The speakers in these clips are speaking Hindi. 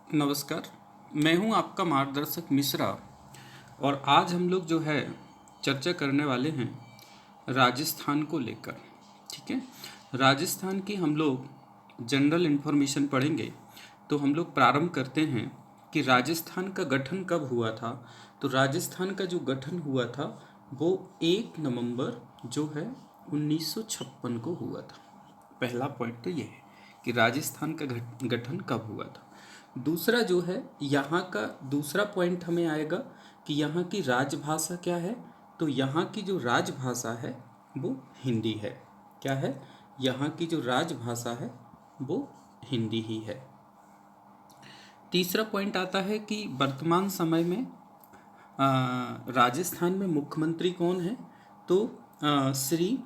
नमस्कार। मैं हूं आपका मार्गदर्शक मिश्रा और आज हम लोग जो है चर्चा करने वाले हैं राजस्थान को लेकर। ठीक है, राजस्थान की हम लोग जनरल इन्फॉर्मेशन पढ़ेंगे। तो हम लोग प्रारंभ करते हैं कि राजस्थान का गठन कब हुआ था। तो राजस्थान का जो गठन हुआ था वो 1 नवंबर जो है 1956 को हुआ था। पहला पॉइंट तो ये है कि राजस्थान का गठन कब हुआ था। दूसरा जो है यहाँ का दूसरा पॉइंट हमें आएगा कि यहाँ की राजभाषा क्या है। तो यहाँ की जो राजभाषा है वो हिंदी है। क्या है? यहाँ की जो राजभाषा है वो हिंदी ही है। तीसरा पॉइंट आता है कि वर्तमान समय में राजस्थान में मुख्यमंत्री कौन है। तो श्री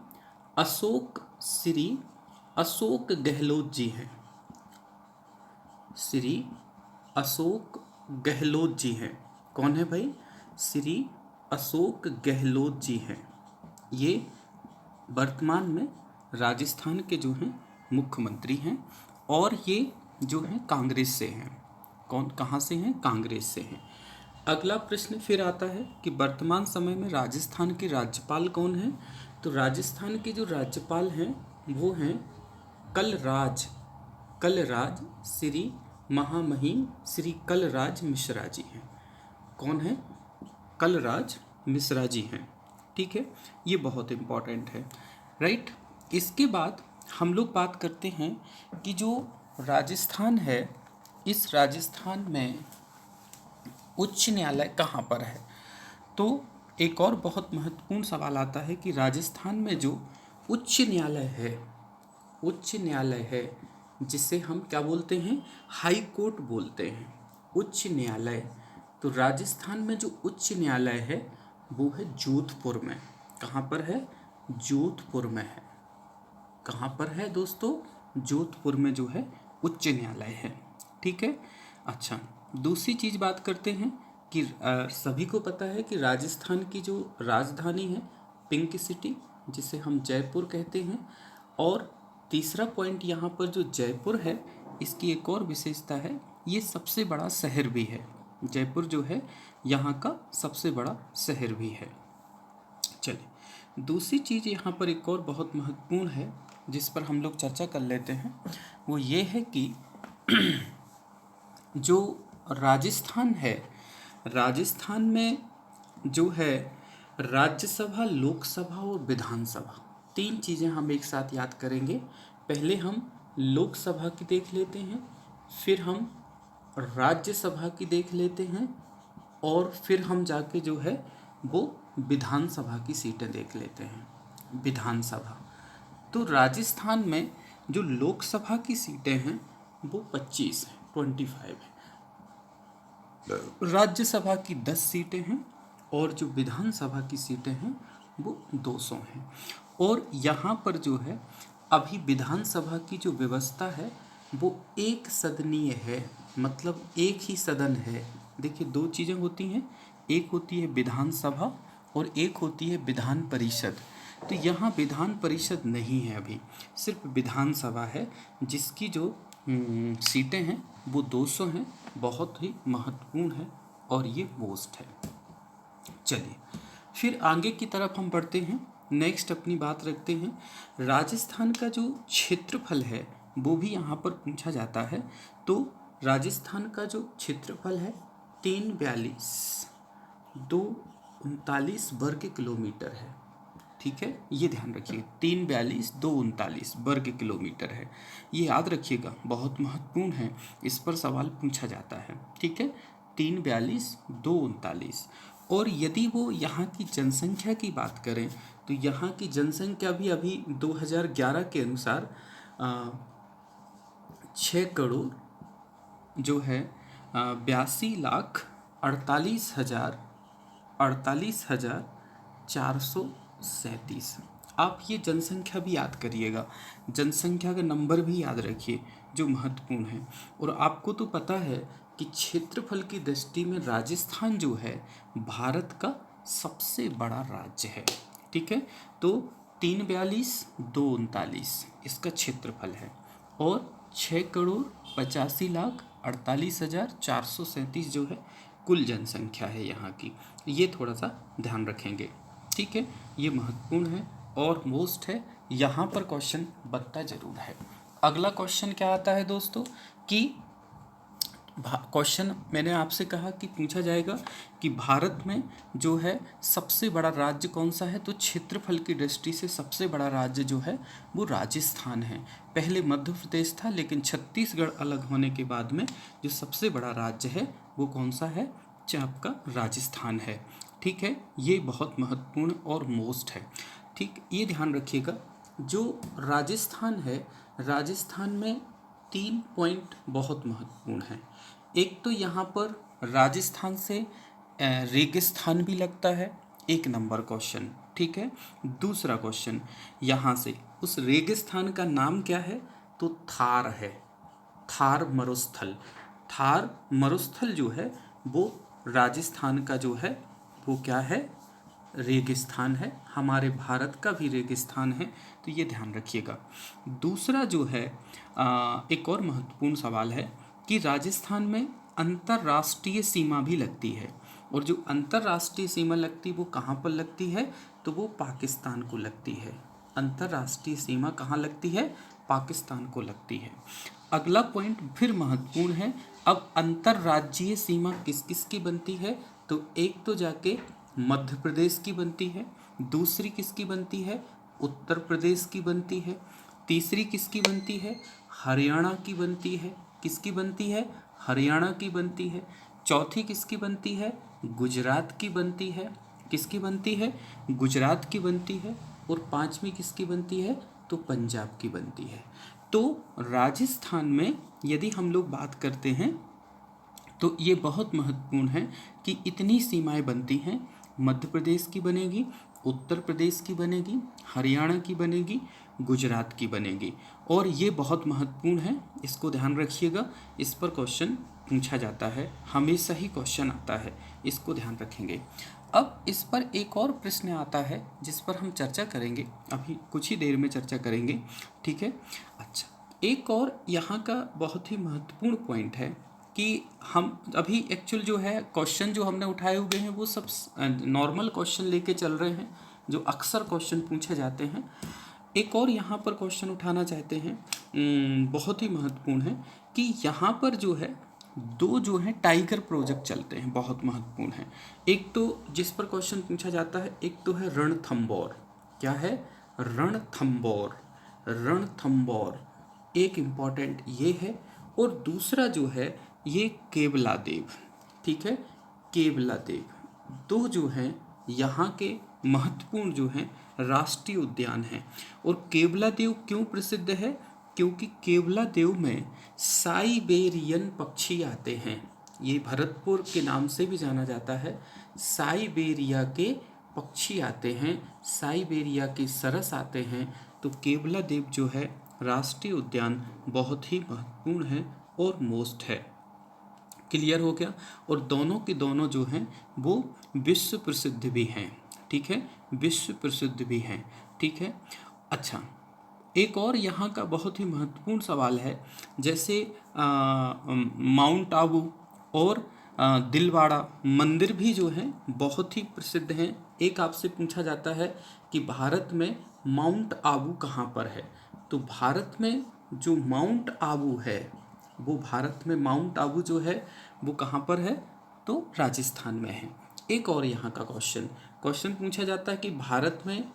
अशोक गहलोत जी हैं। श्री अशोक गहलोत जी हैं। कौन है भाई? श्री अशोक गहलोत जी हैं। ये वर्तमान में राजस्थान के जो हैं मुख्यमंत्री हैं और ये जो हैं कांग्रेस से हैं। कहाँ से हैं? कांग्रेस से हैं। अगला प्रश्न फिर आता है कि वर्तमान समय में राजस्थान के राज्यपाल कौन हैं। तो राजस्थान के जो राज्यपाल हैं वो हैं कलराज श्री महामहिम श्री कलराज मिश्रा जी हैं। कौन है? कलराज मिश्रा जी हैं। ठीक है, ये बहुत इम्पॉर्टेंट है, राइट। इसके बाद हम लोग बात करते हैं कि जो राजस्थान है, इस राजस्थान में उच्च न्यायालय कहाँ पर है। तो एक और बहुत महत्वपूर्ण सवाल आता है कि राजस्थान में जो उच्च न्यायालय है जिसे हम क्या बोलते हैं? हाई कोर्ट बोलते हैं, उच्च न्यायालय। तो राजस्थान में जो उच्च न्यायालय है वो है जोधपुर में। कहाँ पर है? जोधपुर में है। कहाँ पर है दोस्तों? जोधपुर में जो है उच्च न्यायालय है। ठीक है। अच्छा, दूसरी चीज़ बात करते हैं कि सभी को पता है कि राजस्थान की जो राजधानी है पिंक सिटी, जिसे हम जयपुर कहते हैं। और तीसरा पॉइंट यहाँ पर जो जयपुर है, इसकी एक और विशेषता है, ये सबसे बड़ा शहर भी है। जयपुर जो है यहाँ का सबसे बड़ा शहर भी है। चलिए, दूसरी चीज़ यहाँ पर एक और बहुत महत्वपूर्ण है जिस पर हम लोग चर्चा कर लेते हैं, वो ये है कि जो राजस्थान है, राजस्थान में जो है राज्यसभा, लोकसभा और विधानसभा, 3 चीज़ें हम एक साथ याद करेंगे। पहले हम लोकसभा की देख लेते हैं, फिर हम राज्यसभा की देख लेते हैं और फिर हम जाके जो है वो विधानसभा की सीटें देख लेते हैं। विधानसभा, तो राजस्थान में जो लोकसभा की सीटें हैं वो 25 हैं, 25 है। राज्यसभा की 10 सीटें हैं और जो विधानसभा की सीटें हैं वो 200 हैं। और यहाँ पर जो है अभी विधानसभा की जो व्यवस्था है वो एक सदनीय है, मतलब एक ही सदन है। देखिए, 2 चीज़ें होती हैं, एक होती है विधानसभा और एक होती है विधान परिषद। तो यहाँ विधान परिषद नहीं है, अभी सिर्फ विधानसभा है जिसकी जो सीटें हैं वो 200 हैं। बहुत ही महत्वपूर्ण है और ये पोस्ट है। चलिए, फिर आगे की तरफ हम बढ़ते हैं। नेक्स्ट अपनी बात रखते हैं, राजस्थान का जो क्षेत्रफल है वो भी यहाँ पर पूछा जाता है। तो राजस्थान का जो क्षेत्रफल है 342,239 वर्ग किलोमीटर है। ठीक है, ये ध्यान रखिए, 342,239 वर्ग किलोमीटर है। ये याद रखिएगा, बहुत महत्वपूर्ण है, इस पर सवाल पूछा जाता है। ठीक है, 342,239। और यदि वो यहाँ की जनसंख्या की बात करें तो यहाँ की जनसंख्या भी अभी 2011 के अनुसार 6 करोड़ जो है 82,48,437। आप ये जनसंख्या भी याद करिएगा, जनसंख्या का नंबर भी याद रखिए जो महत्वपूर्ण है। और आपको तो पता है कि क्षेत्रफल की दृष्टि में राजस्थान जो है भारत का सबसे बड़ा राज्य है। ठीक है, तो 342,239 इसका क्षेत्रफल है और 6,85,48,437 जो है कुल जनसंख्या है यहाँ की। ये थोड़ा सा ध्यान रखेंगे, ठीक है, ये महत्वपूर्ण है और मोस्ट है, यहाँ पर क्वेश्चन बनता जरूर है। अगला क्वेश्चन क्या आता है दोस्तों कि क्वेश्चन मैंने आपसे कहा कि पूछा जाएगा कि भारत में जो है सबसे बड़ा राज्य कौन सा है, तो क्षेत्रफल की दृष्टि से सबसे बड़ा राज्य जो है वो राजस्थान है। पहले मध्य प्रदेश था, लेकिन छत्तीसगढ़ अलग होने के बाद में जो सबसे बड़ा राज्य है वो कौन सा है, आपका राजस्थान है। ठीक है, ये बहुत महत्वपूर्ण और मोस्ट है। ठीक, ये ध्यान रखिएगा, जो राजस्थान है, राजस्थान में 3 पॉइंट बहुत महत्वपूर्ण हैं। एक तो यहाँ पर राजस्थान से रेगिस्तान भी लगता है, 1 नंबर क्वेश्चन, ठीक है। दूसरा क्वेश्चन, यहाँ से उस रेगिस्तान का नाम क्या है, तो थार है, थार मरुस्थल। थार मरुस्थल जो है वो राजस्थान का जो है वो क्या है, रेगिस्तान है। हमारे भारत का भी रेगिस्तान है, तो ये ध्यान रखिएगा। दूसरा जो है एक और महत्वपूर्ण सवाल है कि राजस्थान में अंतर्राष्ट्रीय सीमा भी लगती है, और जो अंतर्राष्ट्रीय सीमा लगती है वो कहाँ पर लगती है, तो वो पाकिस्तान को लगती है। अंतर्राष्ट्रीय सीमा कहाँ लगती है, पाकिस्तान को लगती है। अगला पॉइंट फिर महत्वपूर्ण है। अब अंतर्राज्यीय सीमा किस किस की बनती है, तो एक तो जाके मध्य प्रदेश की बनती है, दूसरी किसकी बनती है, उत्तर प्रदेश की बनती है, तीसरी किसकी बनती है, हरियाणा की बनती है। किसकी बनती है, हरियाणा की बनती है। चौथी किसकी बनती है, गुजरात की बनती है। किसकी बनती है, गुजरात की बनती है। और पांचवी किसकी बनती है, तो पंजाब की बनती है। तो राजस्थान में यदि हम लोग बात करते हैं तो ये बहुत महत्वपूर्ण है कि इतनी सीमाएं बनती हैं। मध्य प्रदेश की बनेगी, उत्तर प्रदेश की बनेगी, हरियाणा की बनेगी, गुजरात की बनेगी, और ये बहुत महत्वपूर्ण है, इसको ध्यान रखिएगा। इस पर क्वेश्चन पूछा जाता है, हमेशा ही क्वेश्चन आता है, इसको ध्यान रखेंगे। अब इस पर एक और प्रश्न आता है जिस पर हम चर्चा करेंगे, अभी कुछ ही देर में चर्चा करेंगे, ठीक है। अच्छा, एक और यहाँ का बहुत ही महत्वपूर्ण पॉइंट है कि हम अभी एक्चुअल जो है क्वेश्चन जो हमने उठाए हुए हैं वो सब नॉर्मल क्वेश्चन लेके चल रहे हैं, जो अक्सर क्वेश्चन पूछे जाते हैं। एक और यहाँ पर क्वेश्चन उठाना चाहते हैं, बहुत ही महत्वपूर्ण है कि यहाँ पर जो है 2 जो है टाइगर प्रोजेक्ट चलते हैं, बहुत महत्वपूर्ण है। एक तो जिस पर क्वेश्चन पूछा जाता है, एक तो है रणथंबोर। क्या है, रणथंबोर, रणथंबोर एक इम्पॉर्टेंट ये है। और दूसरा जो है ये केवला देव, ठीक है, केवला देव। 2 जो हैं यहाँ के महत्वपूर्ण जो हैं राष्ट्रीय उद्यान हैं। और केवला देव क्यों प्रसिद्ध है, क्योंकि केवला देव में साइबेरियन पक्षी आते हैं। ये भरतपुर के नाम से भी जाना जाता है। साइबेरिया के पक्षी आते हैं, साइबेरिया के सरस आते हैं। तो केवला देव जो है राष्ट्रीय उद्यान बहुत ही महत्वपूर्ण है और मोस्ट है। क्लियर हो गया। और दोनों के दोनों जो हैं वो विश्व प्रसिद्ध भी हैं, ठीक है, विश्व प्रसिद्ध भी हैं, ठीक है। अच्छा, एक और यहाँ का बहुत ही महत्वपूर्ण सवाल है, जैसे माउंट आबू और दिलवाड़ा मंदिर भी जो हैं बहुत ही प्रसिद्ध हैं। एक आपसे पूछा जाता है कि भारत में माउंट आबू कहाँ पर है, तो भारत में जो माउंट आबू है वो भारत में माउंट आबू जो है वो कहाँ पर है, तो राजस्थान में है। एक और यहाँ का क्वेश्चन पूछा जाता है कि भारत में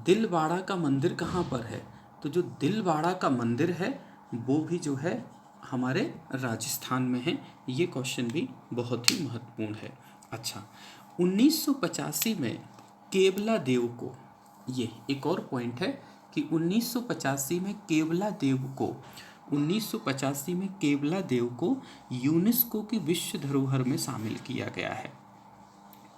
दिलवाड़ा का मंदिर कहाँ पर है, तो जो दिलवाड़ा का मंदिर है वो भी जो है हमारे राजस्थान में है। ये क्वेश्चन भी बहुत ही महत्वपूर्ण है। अच्छा, 1985 में केवला देव को, ये एक और पॉइंट है कि 1985 में केवला देव को 1985 में केवला देव को यूनेस्को की विश्व धरोहर में शामिल किया गया है।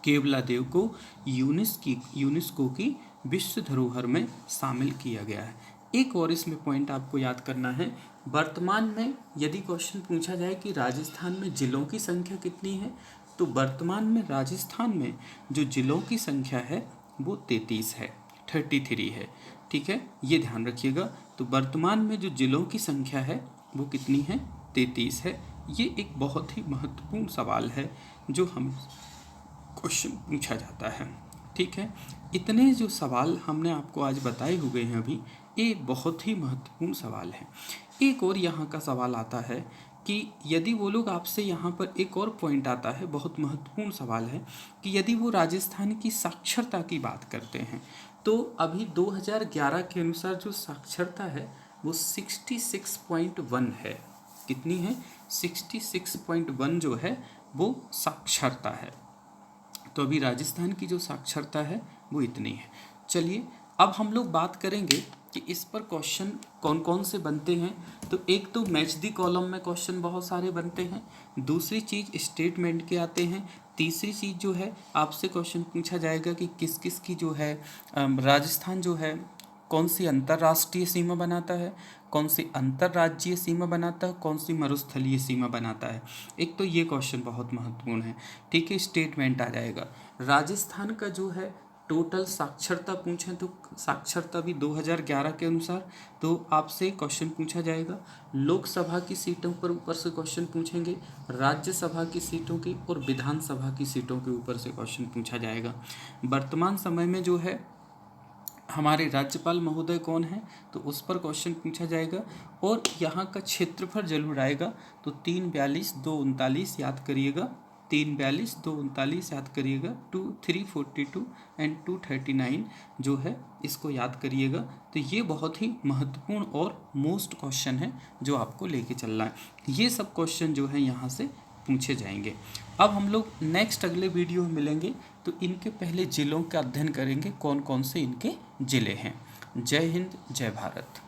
केवला देव को यूनेस्को की विश्व धरोहर में शामिल किया गया है। एक और इसमें पॉइंट आपको याद करना है, वर्तमान में यदि क्वेश्चन पूछा जाए कि राजस्थान में जिलों की संख्या कितनी है, तो वर्तमान में राजस्थान में जो जिलों की संख्या है वो 33 है, 33 है, ठीक है, ये ध्यान रखिएगा। तो वर्तमान में जो जिलों की संख्या है वो कितनी है? 33 है। ये एक बहुत ही महत्वपूर्ण सवाल है जो हम क्वेश्चन पूछा जाता है। ठीक है, इतने जो सवाल हमने आपको आज बताए हुए हैं अभी, ये बहुत ही महत्वपूर्ण सवाल है। एक और यहाँ का सवाल आता है कि यदि वो लोग आपसे यहाँ पर एक और पॉइंट आता है, बहुत महत्वपूर्ण सवाल है कि यदि वो राजस्थान की साक्षरता की बात करते हैं तो अभी 2011 के अनुसार जो साक्षरता है वो 66.1 है। कितनी है? 66.1 जो है वो साक्षरता है। तो अभी राजस्थान की जो साक्षरता है वो इतनी है। चलिए अब हम लोग बात करेंगे कि इस पर क्वेश्चन कौन कौन से बनते हैं। तो एक तो मैच दी कॉलम में क्वेश्चन बहुत सारे बनते हैं, दूसरी चीज़ स्टेटमेंट के आते हैं, तीसरी चीज़ जो है आपसे क्वेश्चन पूछा जाएगा कि किस किस की जो है राजस्थान जो है कौन सी अंतर्राष्ट्रीय सीमा बनाता है, कौन सी अंतर्राज्यीय सीमा बनाता है, कौन सी मरुस्थलीय सीमा बनाता है। एक तो ये क्वेश्चन बहुत महत्वपूर्ण है। ठीक है, स्टेटमेंट आ जाएगा। राजस्थान का जो है टोटल साक्षरता पूछें तो साक्षरता भी 2011 के अनुसार तो आपसे क्वेश्चन पूछा जाएगा। लोकसभा की सीटों पर ऊपर से क्वेश्चन पूछेंगे, राज्यसभा की सीटों की और विधानसभा की सीटों के ऊपर से क्वेश्चन पूछा जाएगा। वर्तमान समय में जो है हमारे राज्यपाल महोदय कौन है तो उस पर क्वेश्चन पूछा जाएगा। और यहाँ का क्षेत्रफल जरूर आएगा, तो 342,239 याद करिएगा, 342,239 याद करिएगा, 342 एंड 239 जो है इसको याद करिएगा। तो ये बहुत ही महत्वपूर्ण और मोस्ट क्वेश्चन है जो आपको लेके चलना है। ये सब क्वेश्चन जो है यहाँ से पूछे जाएंगे। अब हम लोग नेक्स्ट अगले वीडियो में मिलेंगे तो इनके पहले जिलों का अध्ययन करेंगे, कौन कौन से इनके जिले हैं। जय हिंद, जय भारत।